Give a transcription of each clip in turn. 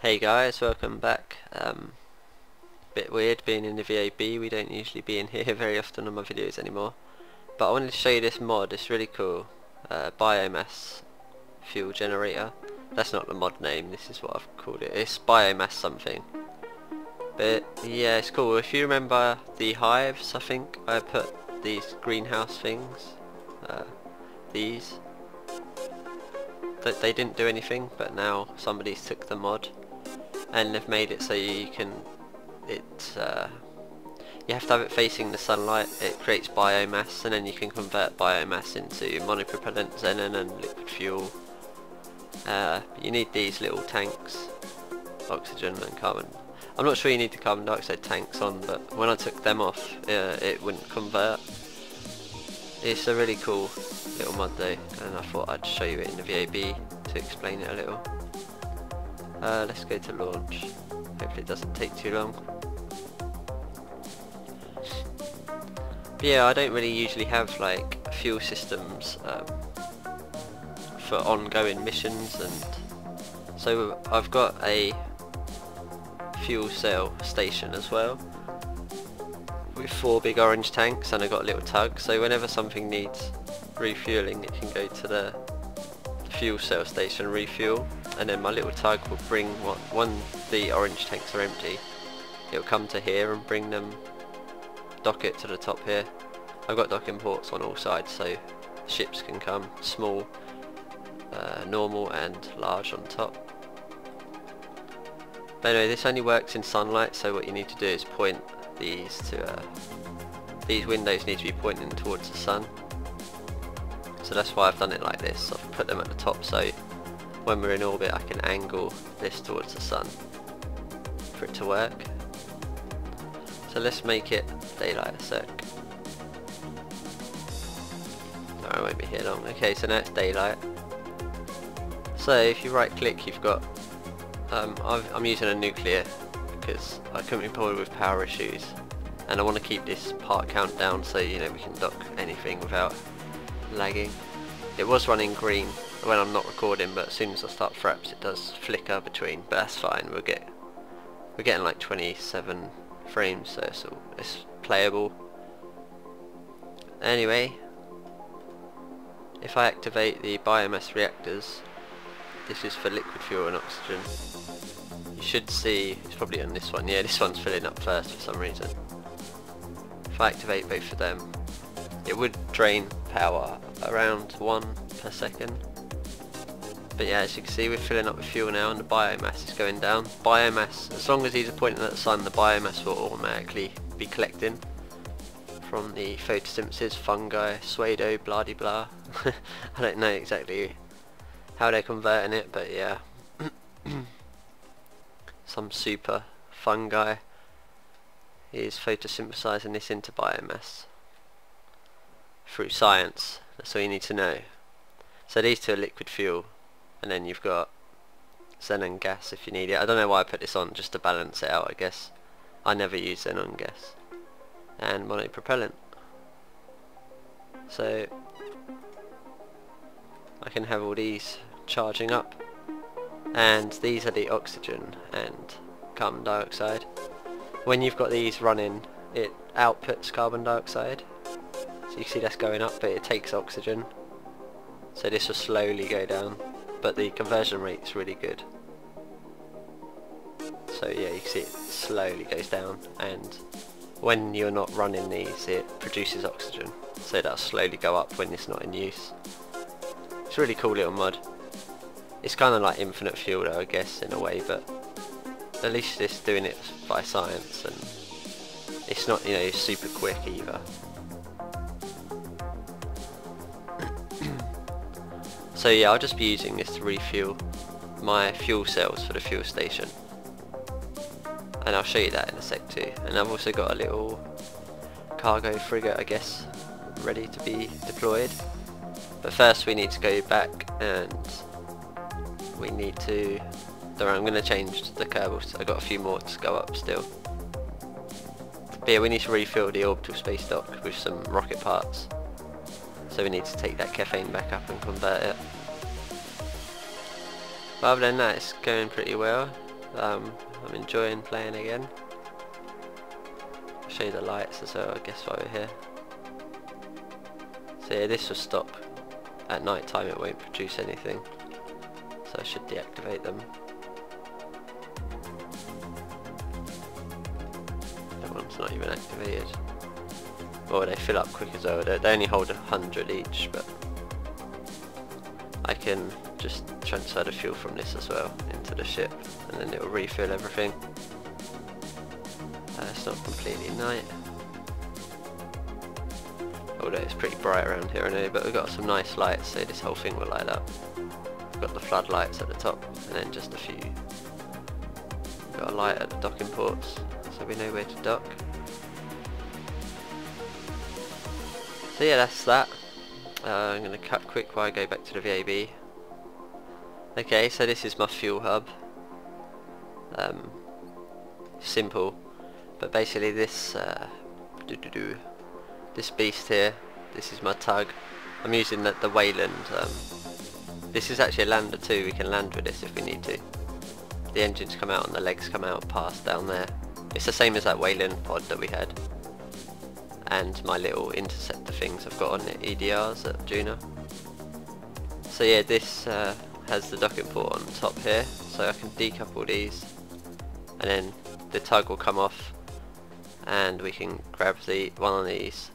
Hey guys, welcome back. Bit weird being in the VAB, we don't usually be in here very often on my videos anymore. But I wanted to show you this mod, it's really cool. Biomass fuel generator. That's not the mod name, this is what I've called it. It's biomass something. But yeah, it's cool. If you remember the hives, I think I put these greenhouse things. These. They didn't do anything, but now somebody's took the mod and they've made it so you can you have to have it facing the sunlight. It creates biomass, and then you can convert biomass into monopropellant, xenon and liquid fuel. You need these little tanks, oxygen and carbon. I'm not sure you need the carbon dioxide tanks on, but when I took them off it wouldn't convert. It's a really cool little mod though, and I thought I'd show you it in the VAB to explain it a little. Let's go to launch. Hopefully it doesn't take too long. But yeah, I don't really usually have like fuel systems for ongoing missions, and so I've got a fuel cell station as well with 4 big orange tanks, and I've got a little tug, so whenever something needs refueling it can go to the fuel cell station, refuel, and then my little tug will bring when the orange tanks are empty, it'll come to here and bring them, dock it to the top here. I've got docking ports on all sides so ships can come, small, normal and large on top. But anyway, this only works in sunlight, so what you need to do is point these to these windows need to be pointing towards the sun. So that's why I've done it like this. I've put them at the top so when we're in orbit I can angle this towards the sun for it to work. So let's make it daylight a sec. No, I won't be here long. Okay, so now it's daylight. So if you right click, you've got I'm using a nuclear because I couldn't be bothered with power issues, and I want to keep this part count down so you know we can dock anything without lagging. It was running green when I'm not recording, but as soon as I start fraps it does flicker between, but that's fine. We're getting like 27 frames, so it's playable. Anyway, if I activate the biomass reactors, this is for liquid fuel and oxygen. You should see, it's probably on this one, yeah, this one's filling up first for some reason. If I activate both of them, it would drain power around 1 per second. But yeah, as you can see, we're filling up with fuel now and the biomass is going down. Biomass, as long as these are pointing at the sun, the biomass will automatically be collecting from the photosynthesis, fungi, pseudo, blah de blah. I don't know exactly how they're converting it, but yeah. Some super fungi is photosynthesizing this into biomass through science. That's all you need to know. So these two are liquid fuel, and then you've got xenon gas if you need it. I don't know why I put this on, just to balance it out I guess. I never use xenon gas. And monopropellant. So I can have all these charging up, and these are the oxygen and carbon dioxide. When you've got these running, it outputs carbon dioxide, so you can see that's going up, but it takes oxygen, so this will slowly go down, but the conversion rate is really good. So yeah, you can see it slowly goes down, and when you're not running these it produces oxygen, so that'll slowly go up when it's not in use. It's a really cool little mod. It's kind of like infinite fuel though, I guess, in a way, but at least it's doing it by science, and it's not, you know, super quick either. So yeah, I'll just be using this to refuel my fuel cells for the fuel station, and I'll show you that in a sec too. And I've also got a little cargo frigate, I guess, ready to be deployed. But first we need to go back, and we need to, I'm going to change the kerbals, I've got a few more to go up still. But yeah, we need to refill the orbital space dock with some rocket parts, so we need to take that caffeine back up and convert it. But other than that, it's going pretty well. I'm enjoying playing again. I'll show you the lights as well, I guess, while we're here. So yeah, this will stop at night time, it won't produce anything. So I should deactivate them. That one's not even activated. Well, they fill up quick as well. They only hold 100 each, but I can just transfer the fuel from this as well into the ship, and then it will refill everything. It's not completely night, although it's pretty bright around here anyway, but we've got some nice lights, so this whole thing will light up. We've got the floodlights at the top, and then just a few. We've got a light at the docking ports, so we know where to dock. So yeah, that's that. I'm going to cut quick while I go back to the VAB. Okay, so this is my fuel hub. Simple, but basically this this beast here, this is my tug. I'm using the Wayland. This is actually a lander too. We can land with this if we need to. The engines come out and the legs come out past down there. It's the same as that Wayland pod that we had. And my little interceptor things I've got on it, EDRs at Juno. So yeah, this has the docking port on top here, so I can decouple these, and then the tug will come off, and we can grab one of these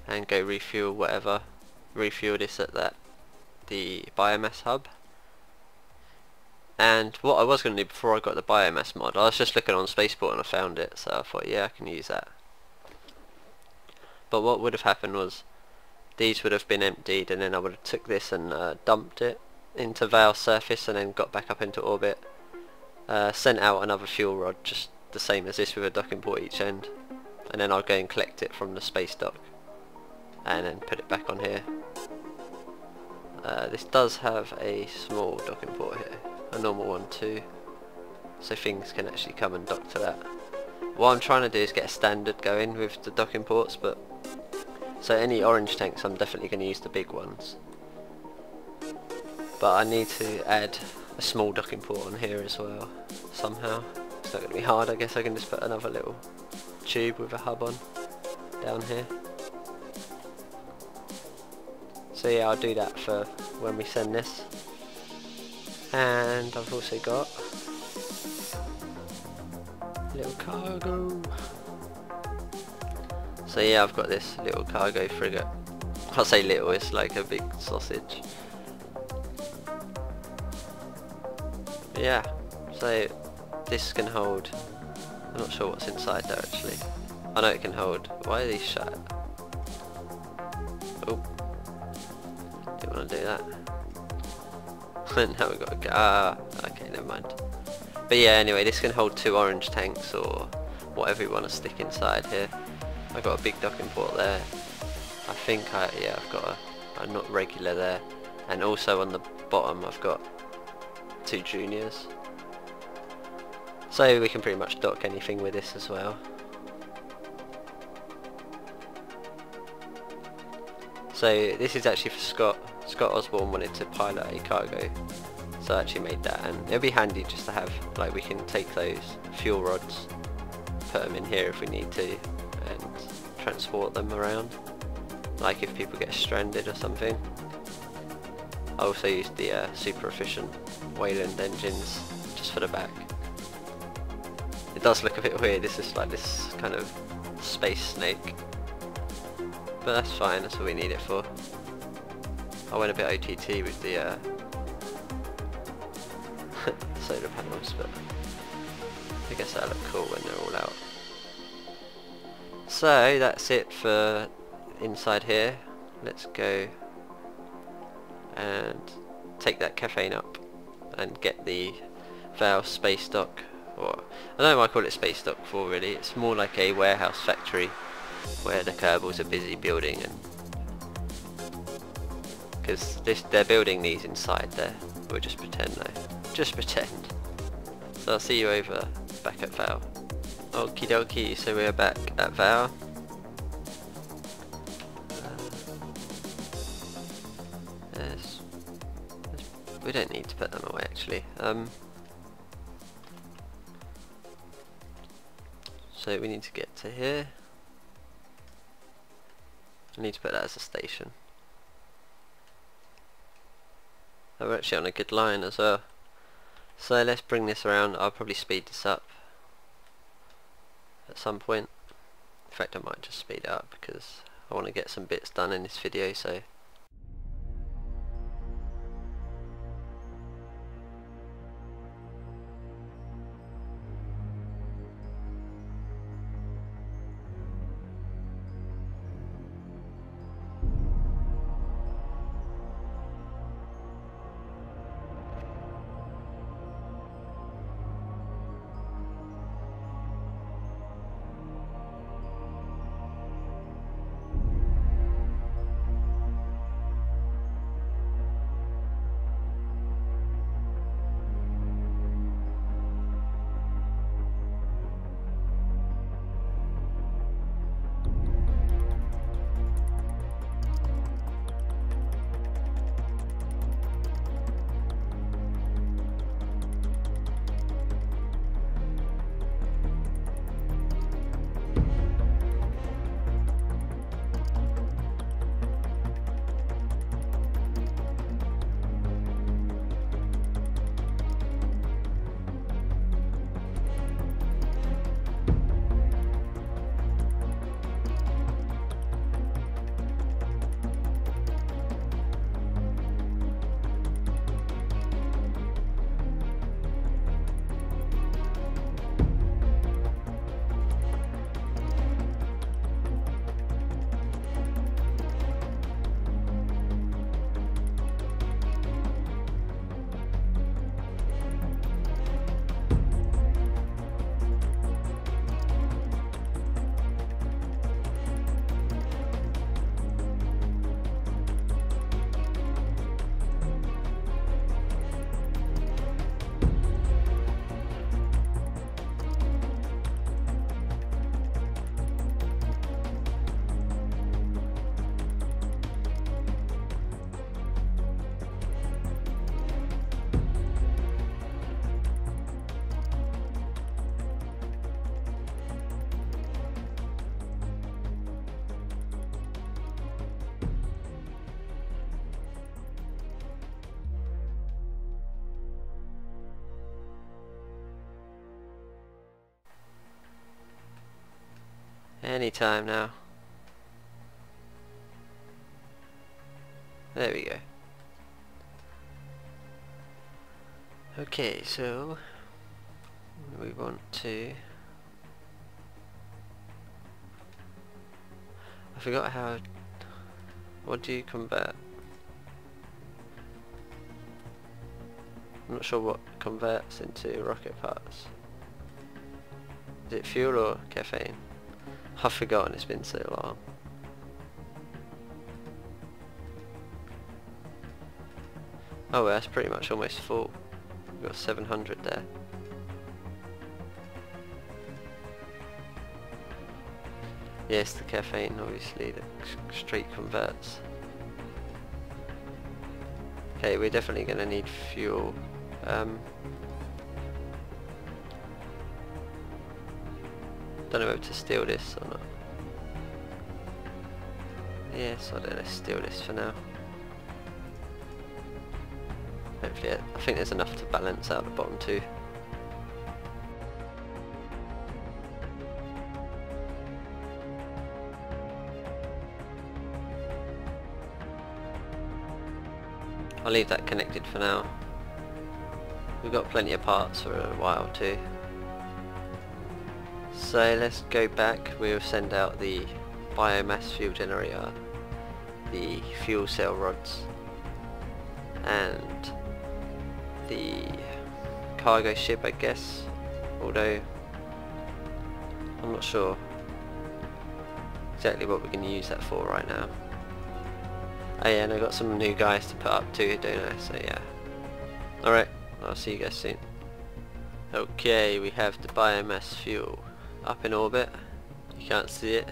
and go refuel whatever. Refuel this at the biomass hub. And what I was going to do before I got the biomass mod, I was just looking on Spaceport and I found it, so I thought, yeah, I can use that. But what would have happened was these would have been emptied, and then I would have took this and dumped it into Vall's surface, and then got back up into orbit, sent out another fuel rod just the same as this with a docking port each end, and then I'll go and collect it from the space dock and then put it back on here. This does have a small docking port here, a normal one too, so things can actually come and dock to that. What I'm trying to do is get a standard going with the docking ports, but so any orange tanks I'm definitely going to use the big ones, but I need to add a small docking port on here as well somehow. It's not going to be hard. I guess I can just put another little tube with a hub on down here. So yeah, I'll do that for when we send this. And I've also got little cargo. So yeah, I've got this little cargo frigate. I'll say little, it's like a big sausage. Yeah, so this can hold, I'm not sure what's inside there actually. I know it can hold, why are these shut? Oh, didn't want to do that. Now we've got to go, okay, never mind. But yeah, anyway, this can hold 2 orange tanks or whatever you want to stick inside here. I've got a big docking port there. I think I've got a not regular there, and also on the bottom I've got 2 juniors. So we can pretty much dock anything with this as well. So this is actually for Scott. Scott Osborne wanted to pilot a cargo, so I actually made that, and it'll be handy just to have, like, we can take those fuel rods, put them in here if we need to, and transport them around, like if people get stranded or something. I also used the super efficient Wayland engines just for the back. It does look a bit weird, it's just like this kind of space snake, but that's fine, that's what we need it for. I went a bit OTT with the solar panels, but I guess that'll look cool when they're all out. So that's it for inside here. Let's go and take that caffeine up and get the Vall space dock, or I don't know why I call it space dock for, really. It's more like a warehouse factory where the Kerbals are busy building, and because they're building these inside there. We'll just pretend though. Just pretend. So I'll see you over back at Vall. Okie dokie, so we're back at Vall. We don't need to put them away actually. So we need to get to here. I need to put that as a station. Oh, we're actually on a good line as well. So let's bring this around. I'll probably speed this up at some point. In fact, I might just speed it up because I want to get some bits done in this video. So anytime now. There we go. Okay, so we want to... I forgot how... What do you convert? I'm not sure what converts into rocket parts. Is it fuel or caffeine? I've forgotten, it's been so long. Oh well, that's pretty much almost full. We've got 700 there. Yes, the caffeine obviously that straight converts. Okay, we're definitely going to need fuel. Don't know whether to steal this or not. Yes, I don't know, let's steal this for now. Hopefully, I think there's enough to balance out the bottom two. I'll leave that connected for now. We've got plenty of parts for a while too. So let's go back. We'll send out the biomass fuel generator, the fuel cell rods, and the cargo ship, I guess, although I'm not sure exactly what we're going to use that for right now. Oh yeah, and I've got some new guys to put up too, don't I? So yeah. Alright, I'll see you guys soon. Okay, we have the biomass fuel up in orbit. You can't see it.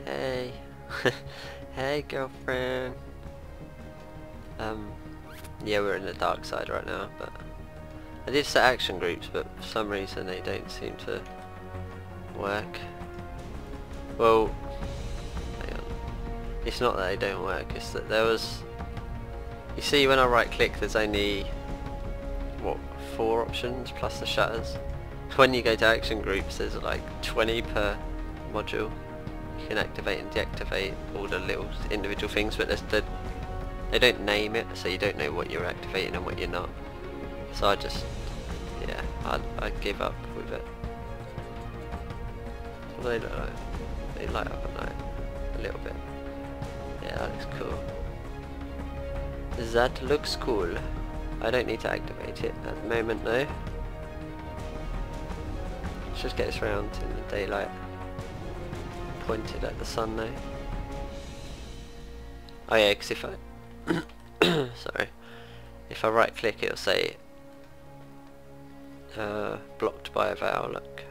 Hey. Hey girlfriend. Yeah, we're in the dark side right now, but I did set action groups, but for some reason they don't seem to work. Well, hang on. It's not that they don't work, it's that there was... You see when I right click there's only, what, 4 options plus the shutters. When you go to action groups there's like 20 per module. You can activate and deactivate all the little individual things, but they don't name it, so you don't know what you're activating and what you're not. So I just, yeah, I give up with it. What do they look like? They light up at night a little bit. Yeah, that looks cool. That looks cool. I don't need to activate it at the moment though. Let's just get this round in the daylight. Pointed at the sun though. Oh yeah, because if I sorry, if I right click it'll say blocked by a Vall, look.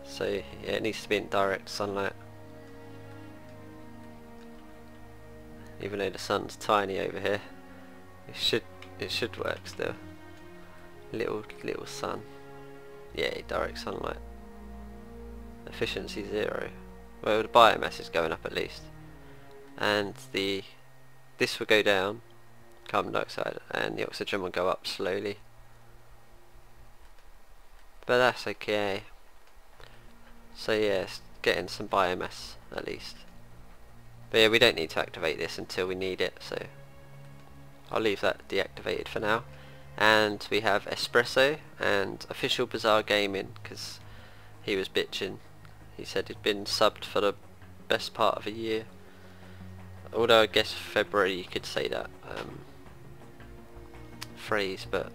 So yeah, it needs to be in direct sunlight. Even though the sun's tiny over here, it should work still. Little sun. Yeah, direct sunlight. Efficiency 0. Well, the biomass is going up at least, and this will go down, carbon dioxide, and the oxygen will go up slowly. But that's okay. So yeah, it's getting some biomass at least. But yeah, we don't need to activate this until we need it, so I'll leave that deactivated for now. And we have Espresso and Official Bizarre Gaming, because he was bitching. He said he'd been subbed for the best part of a year. Although I guess February you could say that phrase, but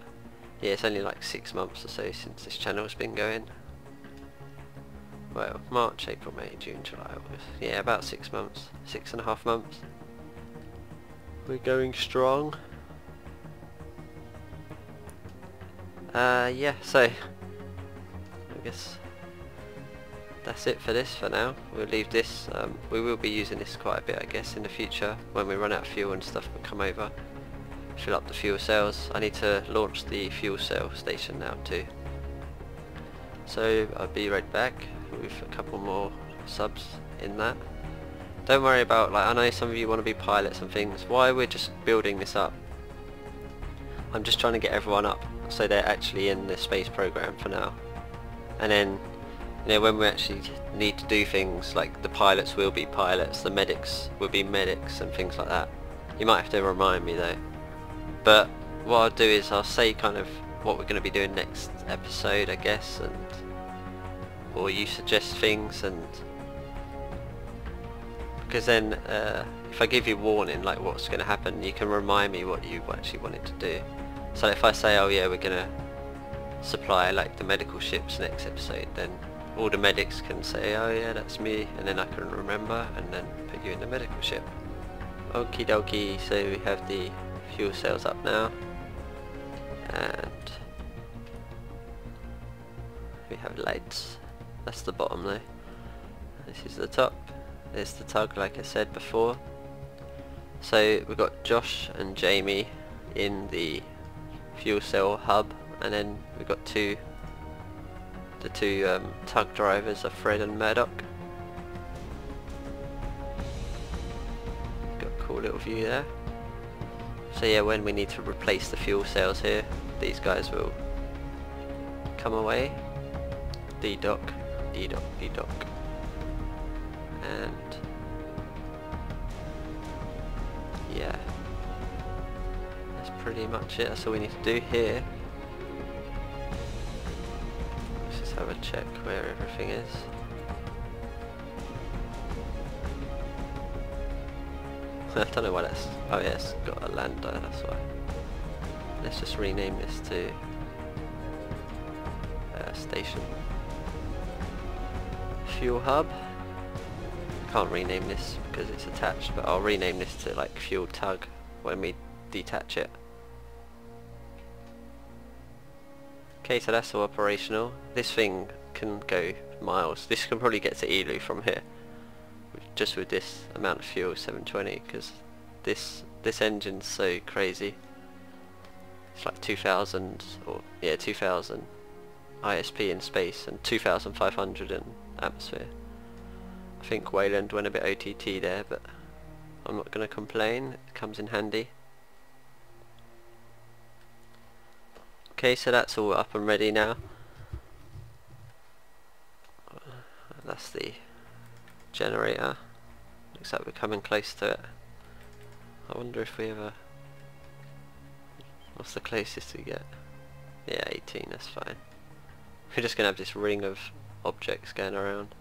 yeah, it's only like 6 months or so since this channel's been going. Well, March, April, May, June, July, August. Yeah, about 6 months. 6.5 months. We're going strong. Yeah, so I guess that's it for this for now. We'll leave this. We will be using this quite a bit, I guess, in the future when we run out of fuel and stuff. We'll come over, fill up the fuel cells. I need to launch the fuel cell station now too. So I'll be right back with a couple more subs in that. Don't worry about, like, I know some of you want to be pilots and things. Why we're just building this up, I'm just trying to get everyone up so they're actually in the space program for now. And then, you know, when we actually need to do things, like the pilots will be pilots, the medics will be medics and things like that. You might have to remind me though. But what I'll do is I'll say kind of what we're going to be doing next episode, I guess, and or you suggest things, and because then if I give you warning like what's going to happen, you can remind me what you actually wanted to do. So if I say, oh yeah, we're going to supply like the medical ships next episode, then all the medics can say, oh yeah, that's me, and then I can remember and then put you in the medical ship. Okie dokie, so we have the fuel cells up now, and we have lights. That's the bottom though. This is the top. There's the tug, like I said before. So we've got Josh and Jamie in the fuel cell hub, and then we've got the two tug drivers are Fred and Murdoch. Got a cool little view there. So yeah, when we need to replace the fuel cells here, these guys will come away. D-dock, D-dock, D-dock. And yeah, that's pretty much it. That's all we need to do here. Let's just have a check where everything is. I don't know why that's... oh yeah, it's got a lander, that's why. Let's just rename this to station. Fuel hub. Can't rename this because it's attached, but I'll rename this to like fuel tug when we detach it. Okay, so that's all operational. This thing can go miles. This can probably get to Elu from here, just with this amount of fuel, 720, because this engine's so crazy. It's like 2000, or yeah, 2000 ISP in space and 2500 in atmosphere. I think Wayland went a bit OTT there, but I'm not going to complain, it comes in handy. Okay, so that's all up and ready now. That's the generator. Looks like we're coming close to it. I wonder if we ever... What's the closest we get? Yeah, 18, that's fine. We're just going to have this ring of objects going around.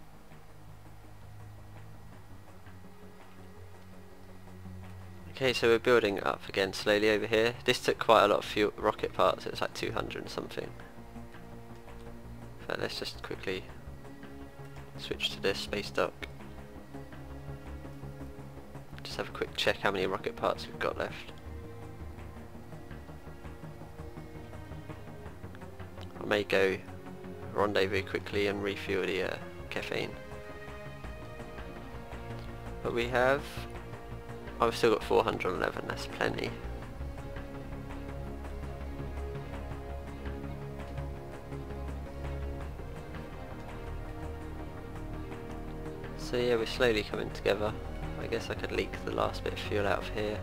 Okay, so we're building up again slowly over here. This took quite a lot of fuel, rocket parts, it was like 200 and something. In fact, let's just quickly switch to this space dock. Just have a quick check how many rocket parts we've got left. I may go rendezvous quickly and refuel the caffeine. But we have... Oh, we've still got 411, that's plenty. So yeah, we're slowly coming together. I guess I could leak the last bit of fuel out of here.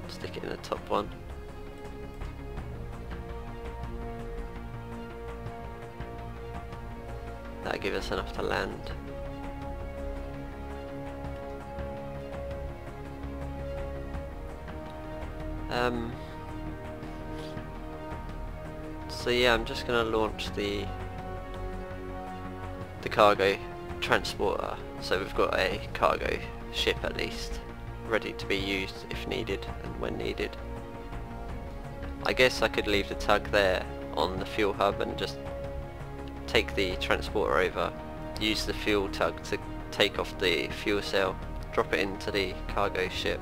Stick it in the top one. That'll give us enough to land. So yeah, I'm just gonna launch the cargo transporter, so we've got a cargo ship at least ready to be used if needed and when needed. I guess I could leave the tug there on the fuel hub and just take the transporter over, use the fuel tug to take off the fuel cell, drop it into the cargo ship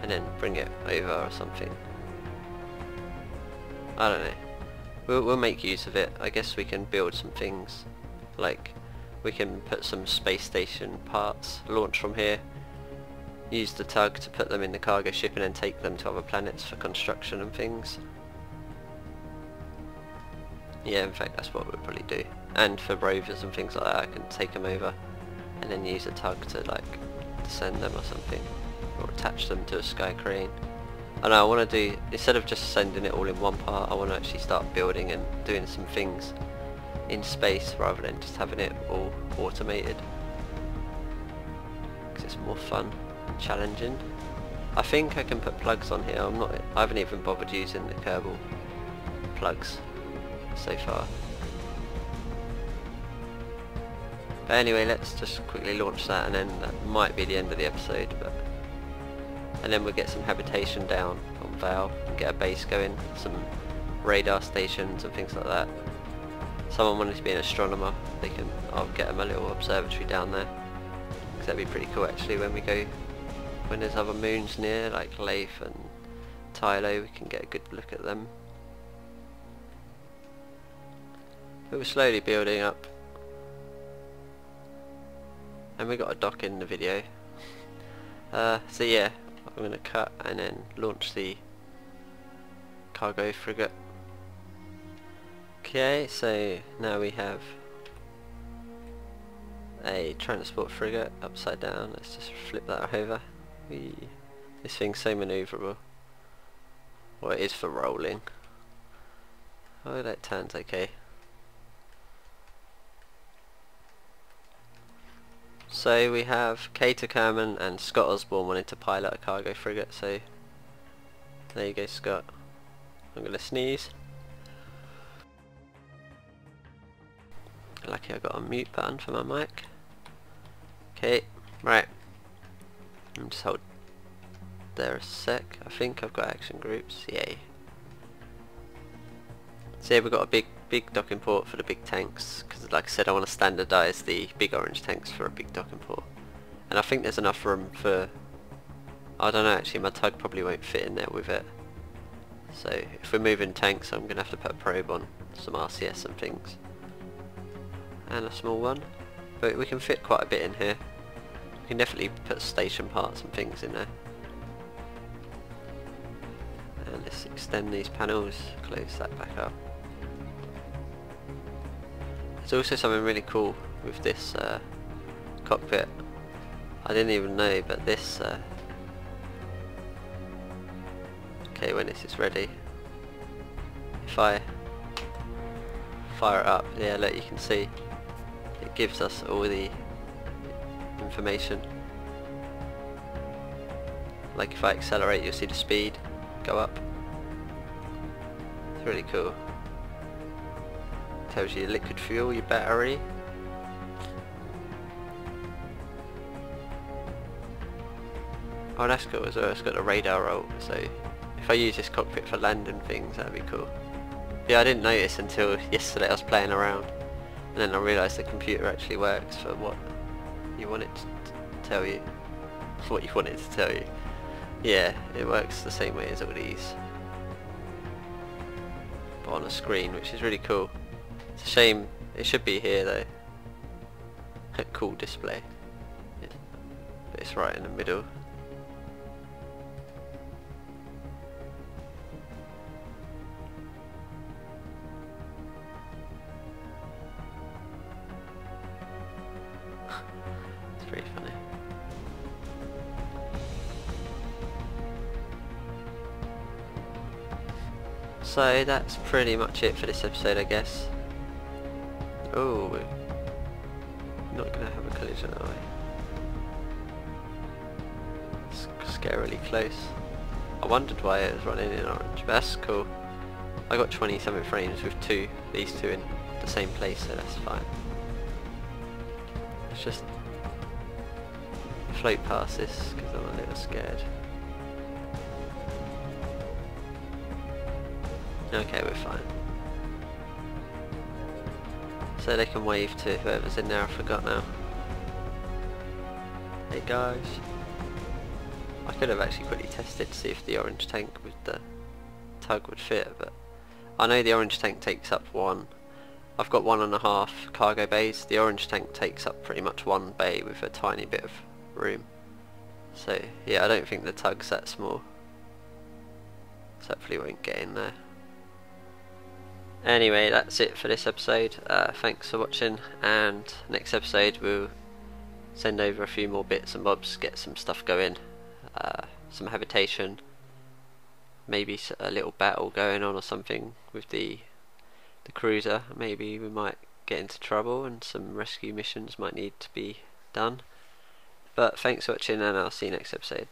and then bring it over or something. I don't know. We'll make use of it. I guess we can build some things, like we can put some space station parts, launch from here, use the tug to put them in the cargo ship and then take them to other planets for construction and things. Yeah, in fact that's what we'll probably do. And for rovers and things like that, I can take them over and then use a tug to like descend them or something, or attach them to a sky crane. I know, I want to do, instead of just sending it all in one part, I want to actually start building and doing some things in space rather than just having it all automated, because it's more fun and challenging. I think I can put plugs on here. I haven't even bothered using the Kerbal plugs so far. But anyway, let's just quickly launch that, and then that might be the end of the episode. And then we'll get some habitation down on Vall and get a base going, some radar stations and things like that. Someone wanted to be an astronomer, I'll get them a little observatory down there, because that'd be pretty cool actually when there's other moons near, like Leif and Tylo, we can get a good look at them. But we're slowly building up, and we got a dock in the video. So yeah, I'm going to cut and then launch the cargo frigate. Okay, so now we have a transport frigate upside down. Let's just flip that over. This thing's so manoeuvrable. Well, it is for rolling. Oh, that turns okay. So we have Cater Kerman and Scott Osborne wanting to pilot a cargo frigate, so there you go, Scott. I'm gonna sneeze. Lucky I got a mute button for my mic. Okay, right. I'll just hold there a sec. I think I've got action groups, yay. So yeah, we've got a big docking port for the big tanks, because like I said, I want to standardise the big orange tanks for a big docking port. And I think there's enough room for, I don't know actually, my tug probably won't fit in there with it. So if we're moving tanks, I'm going to have to put a probe on, some RCS and things. And a small one. But we can fit quite a bit in here. We can definitely put station parts and things in there. And let's extend these panels, close that back up. There's also something really cool with this cockpit. I didn't even know, but this okay, when this is ready, if I fire it up, yeah, look, you can see it gives us all the information. Like if I accelerate, you'll see the speed go up. It's really cool. Tells you liquid fuel, your battery. Oh, that's cool as well. It's got a radar roll, so if I use this cockpit for landing things, that'd be cool. Yeah, I didn't notice until yesterday. I was playing around, and then I realised the computer actually works for what you want it to tell you. What you want it to tell you. Yeah, it works the same way as all these, but on a screen, which is really cool. It's a shame it should be here though. A cool display, yeah. But it's right in the middle. It's pretty funny. So that's pretty much it for this episode, I guess. Oh, we're not going to have a collision, are we? It's scarily close. I wondered why it was running in orange, but that's cool. I got 20 something frames with these two in the same place, so that's fine. Let's just float past this because I'm a little scared. Okay, we're fine. So they can wave to whoever's in there, I forgot now. Hey guys. I could have actually quickly tested to see if the orange tank with the tug would fit, but I know the orange tank takes up one. I've got 1.5 cargo bays. The orange tank takes up pretty much one bay with a tiny bit of room. So yeah, I don't think the tug's that small. So hopefully we won't get in there. Anyway, that's it for this episode. Thanks for watching, and next episode we'll send over a few more bits and bobs, get some stuff going, some habitation, maybe a little battle going on or something with the cruiser. Maybe we might get into trouble and some rescue missions might need to be done. But thanks for watching, and I'll see you next episode.